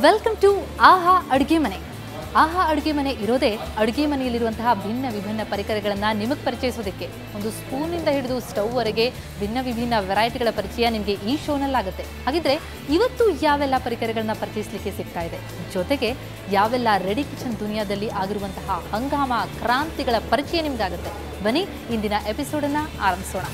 Welcome to ಆಹಾ ಅಡುಗೆ ಮನೆ. ಆಹಾ ಅಡುಗೆ ಮನೆ ಇರೋದೇ ಅಡುಗೆ ಮನೆಯಲ್ಲಿರುವಂತಹ ಭಿನ್ನ ವಿಭಿನ್ನ ಪರಿಕರಗಳನ್ನು ನಿಮಗೆ ಪರಿಚಯಿಸೋದಕ್ಕೆ. ಒಂದು ಸ್ಪೂನಿಂದ ಹಿಡಿದು ಸ್ಟವ್ವರೆಗೆ ಭಿನ್ನ ವಿಭಿನ್ನ ವೆರೈಟಿಗಳ ಪರಿಚಯ ನಿಮಗೆ ಈ ಶೋನಲ್ಲಾಗುತ್ತೆ. ಹಾಗಿದ್ರೆ ಇವತ್ತು ಯಾವೆಲ್ಲ ಪರಿಕರಗಳನ್ನ ಪರಿಚಯಿಸಲಿಕ್ಕೆ ಸಿಗ್ತಾ ಇದೆ, ಜೊತೆಗೆ ಯಾವೆಲ್ಲ ರೆಡಿ ಕಿಚನ್ ದುನಿಯಾದಲ್ಲಿ ಆಗಿರುವಂತಹ ಹಂಗಾಮ ಕ್ರಾಂತಿಗಳ ಪರಿಚಯ ನಿಮ್ಗಾಗುತ್ತೆ. ಬನ್ನಿ ಇಂದಿನ ಎಪಿಸೋಡನ್ನು ಆರಂಭಿಸೋಣ.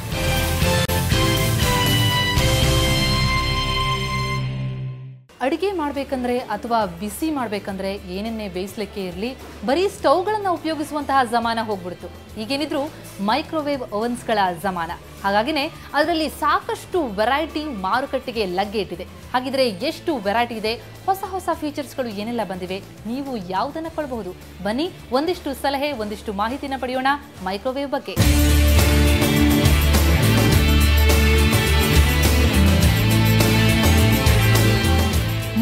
ಅಡುಗೆ ಮಾಡಬೇಕಂದ್ರೆ ಅಥವಾ ಬಿಸಿ ಮಾಡಬೇಕಂದ್ರೆ ಏನನ್ನೇ ಬೇಯಿಸಲಿಕ್ಕೆ ಇರಲಿ, ಬರೀ ಸ್ಟವ್ಗಳನ್ನು ಉಪಯೋಗಿಸುವಂತಹ ಜಮಾನ ಹೋಗ್ಬಿಡ್ತು. ಈಗೇನಿದ್ರು ಮೈಕ್ರೋವೇವ್ ಓವನ್ಸ್ಗಳ ಜಮಾನ. ಹಾಗಾಗಿನೇ ಅದರಲ್ಲಿ ಸಾಕಷ್ಟು ವೆರೈಟಿ ಮಾರುಕಟ್ಟೆಗೆ ಲಗ್ಗೆ ಇಟ್ಟಿದೆ. ಹಾಗಿದ್ರೆ ಎಷ್ಟು ವೆರೈಟಿ ಇದೆ, ಹೊಸ ಹೊಸ ಫೀಚರ್ಸ್ಗಳು ಏನೆಲ್ಲ ಬಂದಿವೆ, ನೀವು ಯಾವುದನ್ನು ಕೊಳ್ಳಬಹುದು? ಬನ್ನಿ ಒಂದಿಷ್ಟು ಸಲಹೆ, ಒಂದಿಷ್ಟು ಮಾಹಿತಿನ ಪಡೆಯೋಣ ಮೈಕ್ರೋವೇವ್ ಬಗ್ಗೆ.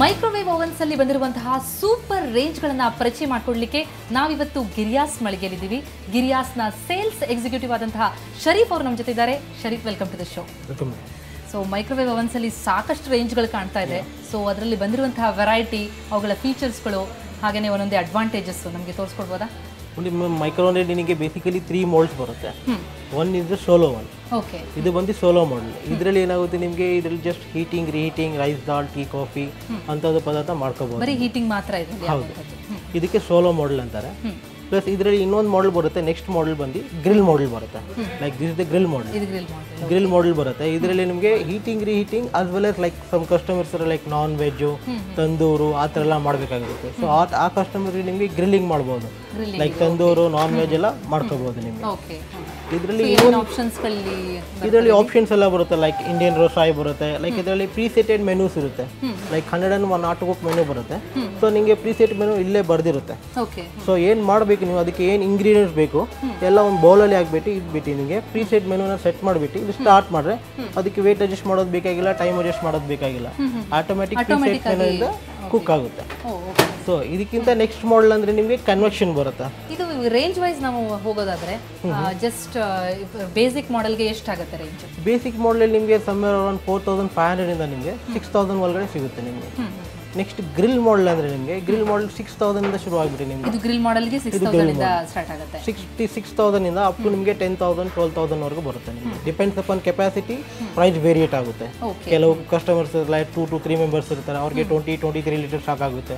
ಮೈಕ್ರೋವೇವ್ ಓವನ್ಸ್ ಅಲ್ಲಿ ಬಂದಿರುವಂತಹ ಸೂಪರ್ ರೇಂಜ್ಗಳನ್ನು ಪರಿಚಯ ಮಾಡಿಕೊಡ್ಲಿಕ್ಕೆ ನಾವಿವತ್ತು ಗಿರಿಯಾಸ್ ಮಳಿಗೆಯಲ್ಲಿದ್ದೀವಿ. ಗಿರಿಯಾಸ್ನ ಸೇಲ್ಸ್ ಎಕ್ಸಿಕ್ಯೂಟಿವ್ ಆದಂತಹ ಶರೀಫ್ ಅವರು ನಮ್ಮ ಜೊತೆ ಇದ್ದಾರೆ. Sharif, welcome to the show. So microwave ovens ಅಲ್ಲಿ ಸಾಕಷ್ಟು ರೇಂಜ್ಗಳು ಕಾಣ್ತಾ ಇದೆ. ಸೊ ಅದರಲ್ಲಿ ಬಂದಿರುವಂತಹ ವೆರೈಟಿ, ಅವುಗಳ ಫೀಚರ್ಸ್ಗಳು, ಹಾಗೆಯೇ ಒಂದೊಂದೇ ಅಡ್ವಾಂಟೇಜಸ್ ನಮಗೆ ತೋರಿಸ್ಕೊಡ್ಬೋದಾ? ಮೈಕ್ರೋವೇವ್ ನಿಮಗೆ ಬೇಸಿಕಲಿ 3 ಮೋಲ್ಡ್ಸ್ ಬರುತ್ತೆ. One is solo one. Okay, ಇದು ಬಂದು ಸೋಲೋ ಮಾಡೆಲ್. ಇದರಲ್ಲಿ ಏನಾಗುತ್ತೆ, ನಿಮಗೆ ಇದರಲ್ಲಿ ಜಸ್ಟ್ ಹೀಟಿಂಗ್, ರೀಹೀಟಿಂಗ್, ರೈಸ್, ದಾಲ್, ಟೀ, ಕಾಫಿ ಅಂತದ್ದು ಪದಾರ್ಥ ಮಾಡ್ಕೋಬಹುದು. ಬರೀ ಹೀಟಿಂಗ್ ಮಾತ್ರ ಇದೆ. ಹೌದು, ಇದಕ್ಕೆ ಸೋಲೋ ಮಾಡೆಲ್ ಅಂತಾರೆ. ಪ್ಲಸ್ ಇದರಲ್ಲಿ ಇನ್ನೊಂದು ಮಾಡೆಲ್ ಬರುತ್ತೆ. ನೆಕ್ಸ್ಟ್ ಮಾಡೆಲ್ ಬಂದು ಗ್ರಿಲ್ ಮಾಡೆಲ್ ಬರುತ್ತೆ. Like this is the grill model. Grill model ಬರುತ್ತೆ. ಇದರಲ್ಲಿ ನಿಮಗೆ heating, reheating as well as like some customers like non veg, tandoor ಆ ಥರ ಎಲ್ಲ ಮಾಡಬೇಕಾಗಿರುತ್ತೆ. ಸೊ ಆ ಕಸ್ಟಮರ್ಗೆ ನಿಮಗೆ ಗ್ರಿಲ್ಲಿಂಗ್ ಮಾಡ್ಬೋದು. ಲೈಕ್ ತಂದೂರು, ನಾನ್ ವೆಜ್ ಎಲ್ಲ ಮಾಡ್ಕೋಬಹುದು ನಿಮಗೆ. ಇದರಲ್ಲಿ ಆಪ್ಷನ್ಸ್ ಎಲ್ಲ ಬರುತ್ತೆ. ಲೈಕ್ ಇಂಡಿಯನ್ ರೋಸಾಯಿ ಬರುತ್ತೆ. ಲೈಕ್ ಇದರಲ್ಲಿ ಪ್ರೀಸೆಟೆಡ್ ಮೆನೂಸ್ ಇರುತ್ತೆ. ಲೈಕ್ 101 ಆಟೋಕುಕ್ ಮೆನು ಬರುತ್ತೆ. ಸೊ ನಿಮಗೆ ಪ್ರೀಸೆಟ್ ಮೆನು ಇಲ್ಲೇ ಬರ್ದಿರುತ್ತೆ. ಸೊ ಏನು ಮಾಡಬೇಕು ನೀವು, ಅದಕ್ಕೆ ಏನು ಇಂಗ್ರೀಡಿಯೆಂಟ್ಸ್ ಬೇಕು ಎಲ್ಲ ಒಂದು ಬೌಲಲ್ಲಿ ಹಾಕ್ಬಿಟ್ಟು ಇಟ್ಬಿಟ್ಟು ನಿಮಗೆ ಪ್ರೀಸೆಟ್ ಮೆನುನ ಸೆಟ್ ಮಾಡಿಬಿಟ್ಟು ಇದು ಸ್ಟಾರ್ಟ್ ಮಾಡ್ರೆ ಅದಕ್ಕೆ ವೇಟ್ ಅಡ್ಜಸ್ಟ್ ಮಾಡೋದು ಬೇಕಾಗಿಲ್ಲ, ಟೈಮ್ ಅಡ್ಜಸ್ಟ್ ಮಾಡೋದು ಬೇಕಾಗಿಲ್ಲ. ಆಟೋಮೆಟಿಕ್ ಪ್ರೀಸೆಟ್ ಮೆನುಯಿಂದ ಕುಕ್ ಆಗುತ್ತೆ. ಸೊ ಇದಕ್ಕಿಂತ ನೆಕ್ಸ್ಟ್ ಮಾಡೆಲ್ ಅಂದ್ರೆ ನಿಮಗೆ ಕನ್ವೆಕ್ಷನ್ ಬರುತ್ತೆ. ಇದು ರೇಂಜ್ ವೈಸ್ ನಾವು ಹೋಗೋದಾದ್ರೆ ಜಸ್ಟ್ ಬೇಸಿಕ್ ಮಾಡೆಲ್ಗೆ ಎಷ್ಟಾಗುತ್ತೆ ರೇಂಜ್? ಬೇಸಿಕ್ ಮಾಡೆಲ್ ನಿಮಗೆ ಸಮ್ವೇರ್ ಅರೌಂಡ್ 4500 ಇಂದ ನಿಮಗೆ 6000 ಒಳಗಡೆ ಸಿಗುತ್ತೆ ನಿಮಗೆ. ನೆಕ್ಸ್ಟ್ ಗ್ರಿಲ್ ಮಾಡೆಲ್ ಅಂದ್ರೆ ನಿಮಗೆ ಗ್ರಿಲ್ ಮಾಡೆಲ್ 6000 ಇಂದ ಶುರು ಆಗಿಬಿಟ್ಟು ನಿಮಗೆ. ಇದು ಗ್ರಿಲ್ ಮಾಡೆಲ್ಗೆ 6000 ಇಂದ ಸ್ಟಾರ್ಟ್ ಆಗುತ್ತೆ. 6000 ಇಂದ ಅಪ್ ಟು ನಿಮಗೆ 10,000 12,000 ವರೆಗೂ ಬರುತ್ತೆ ನಿಮಗೆ. Depends upon capacity, price variate ಆಗುತ್ತೆ. ಕೆಲವು ಕಸ್ಟಮರ್ಸ್ ಲೈಕ್ 2 to 3 ಮೆಂಬರ್ಸ್ ಇರ್ತಾರೆ, ಅವ್ರಿಗೆ 20-23 ಲೀಟರ್ ಸಾಕಾಗುತ್ತೆ.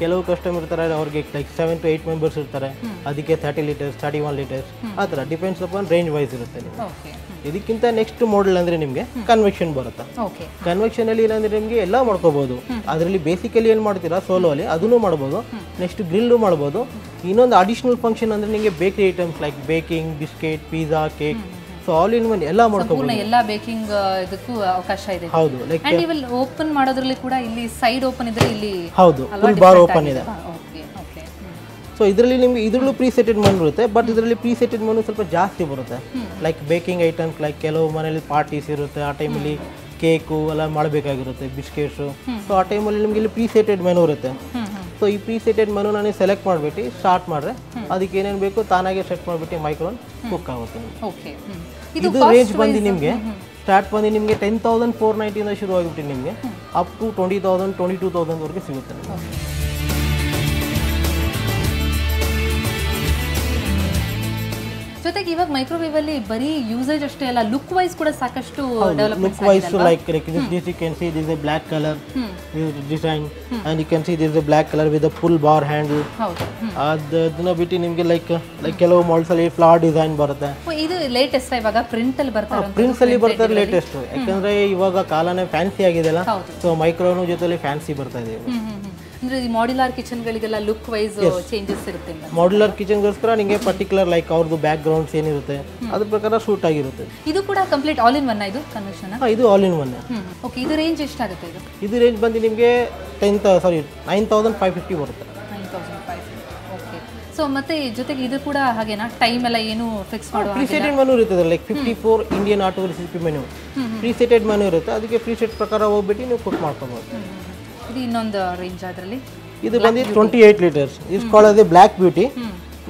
ಕೆಲವು ಕಸ್ಟಮರ್ ಇರ್ತಾರೆ, ಅವ್ರಿಗೆ ಲೈಕ್ 7 to 8 ಮೆಂಬರ್ಸ್ ಇರ್ತಾರೆ, ಅದಕ್ಕೆ 30 ಲೀಟರ್ಸ್ 31 ಲೀಟರ್ಸ್ ಆ ಥರ ಡಿಪೆಂಡ್ಸ್ ಅಪಾನ್ ರೇಂಜ್ ವೈಸ್ ಇರುತ್ತೆ ನಿಮಗೆ. ಇದಕ್ಕಿಂತ ನೆಕ್ಸ್ಟ್ ಮಾಡೆಲ್ ಅಂದ್ರೆ ನಿಮಗೆ ಕನ್ವೆಕ್ಷನ್ ಬರುತ್ತೆ. ಕನ್ವೆಕ್ಷನ್ ಅಲ್ಲಿ ಏನಂದ್ರೆ ನಿಮಗೆ ಎಲ್ಲ ಮಾಡ್ಕೋಬಹುದು. ಅದರಲ್ಲಿ ಬೇಸಿಕಲಿ ಏನು ಮಾಡ್ತೀರಾ ಸೋಲೋ ಅಲ್ಲಿ ಅದನ್ನು ಮಾಡ್ಬೋದು. ನೆಕ್ಸ್ಟ್ ಗ್ರಿಲ್ಲು ಮಾಡ್ಬೋದು. ಇನ್ನೊಂದು ಅಡಿಷನಲ್ ಫಂಕ್ಷನ್ ಅಂದ್ರೆ ನಿಮಗೆ bakery items like baking, biscuit, pizza, cake, so all in one ಎಲ್ಲ ಮಾಡ್ಕೋಬಹುದು. ಎಲ್ಲ ಬೇಕಿಂಗ್ ಇದಕ್ಕೂ ಅವಕಾಶ ಇದೆ. ಹೌದು, ಲೈಕ್ ಓಪನ್ ಮಾಡೋದ್ರಲ್ಲಿ ಕೂಡ ಇಲ್ಲಿ ಸೈಡ್ ಓಪನ್ ಇದೆ, ಇಲ್ಲಿ ಹೌದು ಫುಲ್ ಬಾರ್ ಓಪನ್ ಇದೆ. ಸೊ ಇದರಲ್ಲಿ ನಿಮಗೆ ಇದರಲ್ಲೂ ಪ್ರೀಸೆಟೆಡ್ ಮೆನು ಇರುತ್ತೆ. ಬಟ್ ಇದರಲ್ಲಿ ಪ್ರೀಸೆಟೆಡ್ ಮೆನು ಸ್ವಲ್ಪ ಜಾಸ್ತಿ ಬರುತ್ತೆ. ಲೈಕ್ ಬೇಕಿಂಗ್ ಐಟಮ್ಸ್, ಲೈಕ್ ಕೆಲವು ಮನೇಲಿ ಪಾರ್ಟೀಸ್ ಇರುತ್ತೆ, ಆ ಟೈಮಲ್ಲಿ ಕೇಕು ಎಲ್ಲ ಮಾಡಬೇಕಾಗಿರುತ್ತೆ, ಬಿಸ್ಕೆಟ್ಸು. ಸೊ ಆ ಟೈಮಲ್ಲಿ ನಿಮಗೆ ಇಲ್ಲಿ ಪ್ರೀಸೆಟೆಡ್ ಮೆನು ಇರುತ್ತೆ. ಸೊ ಈ ಪ್ರೀಸೆಟೆಡ್ ಮೆನು ನಾನು ಸೆಲೆಕ್ಟ್ ಮಾಡಿಬಿಟ್ಟು ಸ್ಟಾರ್ಟ್ ಮಾಡಿದ್ರೆ ಅದಕ್ಕೆ ಏನೇನು ಬೇಕು ತಾನಾಗೆ ಸೆಟ್ ಮಾಡಿಬಿಟ್ಟು ಮೈಕ್ರೋನ್ ಕುಕ್ ಆಗುತ್ತೆ. ಇದು ರೇಂಜ್ ಬಂದು ನಿಮಗೆ ಸ್ಟಾರ್ಟ್ ಬಂದು ನಿಮಗೆ 10,490 ಇಂದ ಶುರು ಆಗಿಬಿಟ್ಟು ನಿಮಗೆ ಅಪ್ ಟು 20,000 22,000 ವರೆಗೆ ಸಿಗುತ್ತೆ ನಿಮಗೆ. ಜೊತೆಗೆ ಇವಾಗ ಮೈಕ್ರೋವೇವ್ ಅಲ್ಲಿ ಬರೀ ಯೂಸೇಜ್ ಅಷ್ಟೇ ಅಲ್ಲ, ಲುಕ್ ವೈಸ್ ಕೂಡ ಸಾಕಷ್ಟು ಡೆವಲಪ್ಮೆಂಟ್ಸ್ ಆಗಿದೆ. Look wise like this you can see this is a black color design and you can see this is a black color with a full bar handle. ಹೌದು, ಅದನ್ನ ಬಿಟ್ಟು ನಿಮಗೆ like ಕೆಲವು models ಅಲ್ಲಿ flower design ಬರುತ್ತೆ. ಇದು latest ಇವಾಗ print ಅಲ್ಲಿ ಬರ್ತಾರೆ. ಪ್ರಿಂಟ್ಸ್ ಅಲ್ಲಿ ಬರ್ತಾರೆ ಲೇಟೆಸ್ಟ್. ಯಾಕಂದ್ರೆ ಇವಾಗ ಕಾಲನೇ ಫ್ಯಾನ್ಸಿ ಆಗಿದೆಲ್ಲ. ಸೊ ಮೈಕ್ರೋನ ಜೊತೆಲಿ ಫ್ಯಾನ್ಸಿ ಬರ್ತಾ ಇದೆ. ಅಂದ್ರೆ ಈ ಮಾಡ್ಯುಲರ್ ಕಿಚನ್ ಗಳಿಗೆಲ್ಲ ಲುಕ್ ವೈಸ್ ಚೇಂಜಸ್ ಇರುತ್ತೆ. ಮಾಡ್ಯುಲರ್ ಕಿಚನ್ಗೋಸ್ಕರ ನಿಮಗೆ ಪರ್ಟಿಕ್ಯುಲರ್ ಲೈಕ್ ಅವ್ರದ್ದು ಬ್ಯಾಕ್ ಗ್ರೌಂಡ್ಸ್ ಏನಿರುತ್ತೆ ಅದ್ರ ಪ್ರಕಾರ ಸೂಟ್ ಆಗಿರುತ್ತೆ. ಇದು ಕೂಡ ಕಂಪ್ಲೀಟ್ ಆಲ್ ಇನ್ ಒನ್. ಇದು ಕನ್ವೆನ್ಷನ್. ಇದು ಆಲ್ ಇನ್ ಒನ್. ಓಕೆ, ಇದು ರೇಂಜ್ ಎಷ್ಟಾಗುತ್ತೆ? ಇದು ರೇಂಜ್ ಬಂದು ನಿಮಗೆ 9,550 ಬರುತ್ತೆ. 9,550. ಓಕೆ. ಸೊ ಮತ್ತೆ ಜೊತೆಗೆ ಇದು ಕೂಡ ಹಾಗೇನಾ, ಟೈಮ್ ಎಲ್ಲ ಏನು ಫಿಕ್ಸ್ ಮಾಡುವ ಪ್ರೀಸೆಟೆಡ್ ಮೆನು ಇರುತ್ತೆ. Like 54 Indian auto recipe menu presetted menu ಇರುತ್ತೆ. ಅದಕ್ಕೆ ಪ್ರೀಸೆಟ್ ಪ್ರಕಾರ ಹೋಗ್ಬಿಟ್ಟು ನೀವು ಕುಕ್ ಮಾಡ್ಕೋಬಹುದು. ಇದು ಇನ್ನೊಂದು ರೇಂಜ್ ಅದರಲ್ಲಿ ಇದು ಬಂದು 28 litres. Is called the black beauty.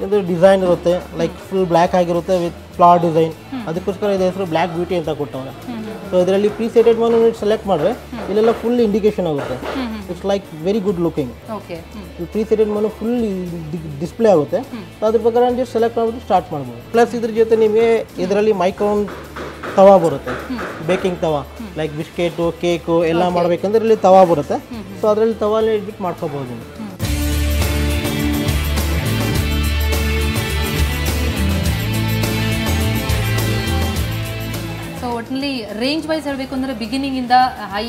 ಇದು ಡಿಸೈನ್ ಇರುತ್ತೆ, ಲೈಕ್ ಫುಲ್ ಬ್ಲ್ಯಾಕ್ ಆಗಿರುತ್ತೆ ವಿತ್ ಫ್ಲವರ್ ಡಿಸೈನ್. ಅದಕ್ಕೋಸ್ಕರ ಇದು ಹೆಸರು ಬ್ಲ್ಯಾಕ್ ಬ್ಯೂಟಿ ಅಂತ ಕೊಟ್ಟವ್ರೆ. ಸೊ ಸೊ ಇದರಲ್ಲಿ ಪ್ರೀಸೆಟೆಡ್ ಮನು ಸೆಲೆಕ್ಟ್ ಮಾಡಿದ್ರೆ ಇಲ್ಲೆಲ್ಲ ಫುಲ್ ಇಂಡಿಕೇಶನ್ ಆಗುತ್ತೆ. It's like very good looking. Okay presetted menu full display ಆಗುತ್ತೆ. ಸೊ ಅದ್ರ ಪ್ರಕಾರ ಜಸ್ಟ್ ಸೆಲೆಕ್ಟ್ ಮಾಡ್ಬಿಟ್ಟು ಸ್ಟಾರ್ಟ್ ಮಾಡ್ಬೋದು. ಪ್ಲಸ್ ಇದ್ರ ಜೊತೆ ನಿಮಗೆ ಇದರಲ್ಲಿ ಮೈಕ್ರೋನ್ ತವಾ ಬರುತ್ತೆ, ಬೇಕಿಂಗ್ ತವಾ, ಲೈಕ್ ಬಿಸ್ಕೆಟು ಕೇಕು ಎಲ್ಲ ಮಾಡ್ಬೇಕಂದ್ರೆ ಇಲ್ಲಿ ತವಾ ಬರುತ್ತೆ. ಸೊ ಅದರಲ್ಲಿ ತವಾಲೆ ಇಟ್ಬಿಟ್ಟು ಮಾಡ್ಕೋಬಹುದು. ಸೊ ಒಟ್ಟಿನಲ್ಲಿ ರೇಂಜ್ ವೈಸ್ ಹೇಳಬೇಕು ಅಂದರೆ ಬಿಗಿನಿಂಗಿಂದ ಹೈ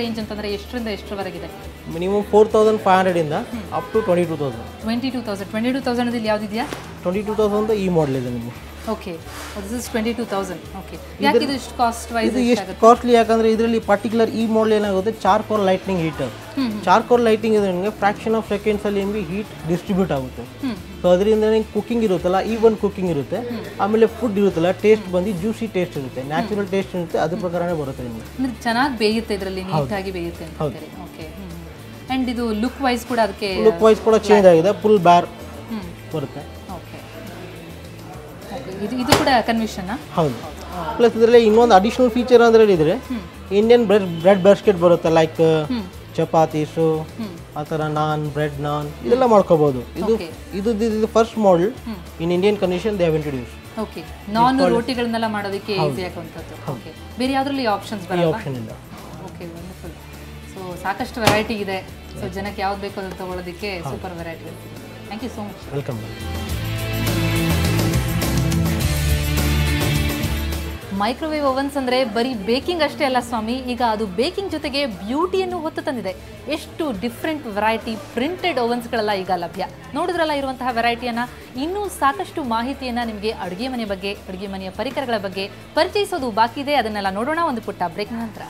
ರೇಂಜ್ ಅಂತಂದರೆ ಎಷ್ಟರಿಂದ ಎಷ್ಟರವರೆಗಿದೆ? ಮಿನಿಮಮ್ 4500 ಇಂದ ಅಪ್ ಟು 22,000. 22,000 ಇಲ್ಲಿ ಯಾವುದಿದೆಯಾ? 22,000 ಈ ಮಾಡೆಲ್ ಇದೆ ನಿಮಗೆ. Okay, this is 22,000. ಓಕೆ, ಯಾಕೆ ಇದು ಇಷ್ಟು ಕಾಸ್ಟ್ ವೈಸ್? ಇದು ಎಷ್ಟು ಕಾಸ್ಟ್ಲಿ ಯಾಕಂದ್ರೆ ಇದರಲ್ಲಿ ಪರ್ಟಿಕ್ಯುಲರ್ ಈ ಮಾಡೆಲ್ ಏನಾಗುತ್ತೆ, charcoal lightning heater. Charcoal lighting ಇದೆ ನಿಮಗೆ ಫ್ರಾಕ್ಷನ್ ಆಫ್ ಸೆಕೆಂಡ್ಸ್ ಅಲ್ಲಿ ನಿಮಗೆ ಹೀಟ್ ಡಿಸ್ಟ್ರಿಬ್ಯೂಟ್ ಆಗುತ್ತೆ. ಸೊ ಅದರಿಂದ ನಿಮಗೆ ಕುಕಿಂಗ್ ಇರುತ್ತಲ್ಲ, ಈವನ್ ಕುಕಿಂಗ್ ಇರುತ್ತೆ. ಆಮೇಲೆ ಫುಡ್ ಇರುತ್ತಲ್ಲ, ಟೇಸ್ಟ್ ಬಂದು ಜ್ಯೂಸಿ ಟೇಸ್ಟ್ ಇರುತ್ತೆ, ನ್ಯಾಚುರಲ್ ಟೇಸ್ಟ್ ಇರುತ್ತೆ, ಅದ್ರ ಪ್ರಕಾರನೇ ಬರುತ್ತೆ ನಿಮಗೆ. ಅಂದ್ರೆ ಚೆನ್ನಾಗಿ ಬೇಯುತ್ತೆ, ಇದರಲ್ಲಿ ನೀಟಾಗಿ ಬೇಯುತ್ತೆ ಅಂತ ಹೇಳಿ. ಓಕೆ, ಅಂಡ್ ಇದು ಲುಕ್ ವೈಸ್ ಕೂಡ ಅದಕ್ಕೆ ಲುಕ್ ವೈಸ್ ಕೂಡ ಚೇಂಜ್ ಆಗಿದೆ, ಫುಲ್ ಬ್ಯಾರ್ ಬರುತ್ತೆ. ಇದು ಕೂಡ ಕನ್ವಿಷನ್. ಹೌದು. ಪ್ಲಸ್ ಇದರಲ್ಲಿ ಇನ್ನೊಂದು ಅಡಿಷನಲ್ ಫೀಚರ್ ಅಂದ್ರೆ ಇದ್ರೆ ಇಂಡಿಯನ್ ಬ್ರೆಡ್ ಬಾಸ್ಕೆಟ್ ಬರುತ್ತೆ, ಲೈಕ್ ಚಪಾತೀಸು ಆ ಥರ ನಾನ್, ಬ್ರೆಡ್ ನಾನ್ ಇದೆಲ್ಲ ಮಾಡ್ಕೋಬಹುದು. ಇದು first model in Indian condition they have introduce. Okay, naan ರೋಟಿಗಳನ್ನೆಲ್ಲ ಮಾಡೋದಕ್ಕೆ ಈಸಿ ಆಗುವಂಥದ್ದು. ಓಕೆ, ಬೇರೆ ಯಾವುದ್ರಲ್ಲಿ ಆಪ್ಷನ್ಸ್ ಬರಲ್ಲ? ಆಪ್ಷನ್ ಇಲ್ಲ. Okay, wonderful. ಸೊ ಸಾಕಷ್ಟು ವೆರೈಟಿ ಇದೆ. ಸೊ ಜನಕ್ಕೆ ಯಾವ್ದು ಬೇಕೋ ಅದನ್ನು ತಗೊಳ್ಳೋದಕ್ಕೆ ಸೂಪರ್ ವೆರೈಟಿ ಇದೆ. Thank you so much. Welcome. Microwave ovens ಅಂದರೆ ಬರೀ ಬೇಕಿಂಗ್ ಅಷ್ಟೇ ಅಲ್ಲ ಸ್ವಾಮಿ, ಈಗ ಅದು ಬೇಕಿಂಗ್ ಜೊತೆಗೆ ಬ್ಯೂಟಿಯನ್ನು ಹೊತ್ತು ತಂದಿದೆ. ಎಷ್ಟು ಡಿಫ್ರೆಂಟ್ ವೆರೈಟಿ ಪ್ರಿಂಟೆಡ್ ಓವನ್ಸ್ಗಳೆಲ್ಲ ಈಗ ಲಭ್ಯ. ನೋಡಿದ್ರಲ್ಲ ಇರುವಂತಹ ವೆರೈಟಿಯನ್ನು. ಇನ್ನೂ ಸಾಕಷ್ಟು ಮಾಹಿತಿಯನ್ನು ನಿಮಗೆ ಅಡುಗೆ ಮನೆ ಬಗ್ಗೆ, ಅಡುಗೆ ಮನೆಯ ಪರಿಕರಗಳ ಬಗ್ಗೆ ಪರಿಚಯಿಸೋದು ಬಾಕಿ ಇದೆ. ಅದನ್ನೆಲ್ಲ ನೋಡೋಣ ಒಂದು ಪುಟ್ಟ ಬ್ರೇಕ್ ನಂತರ.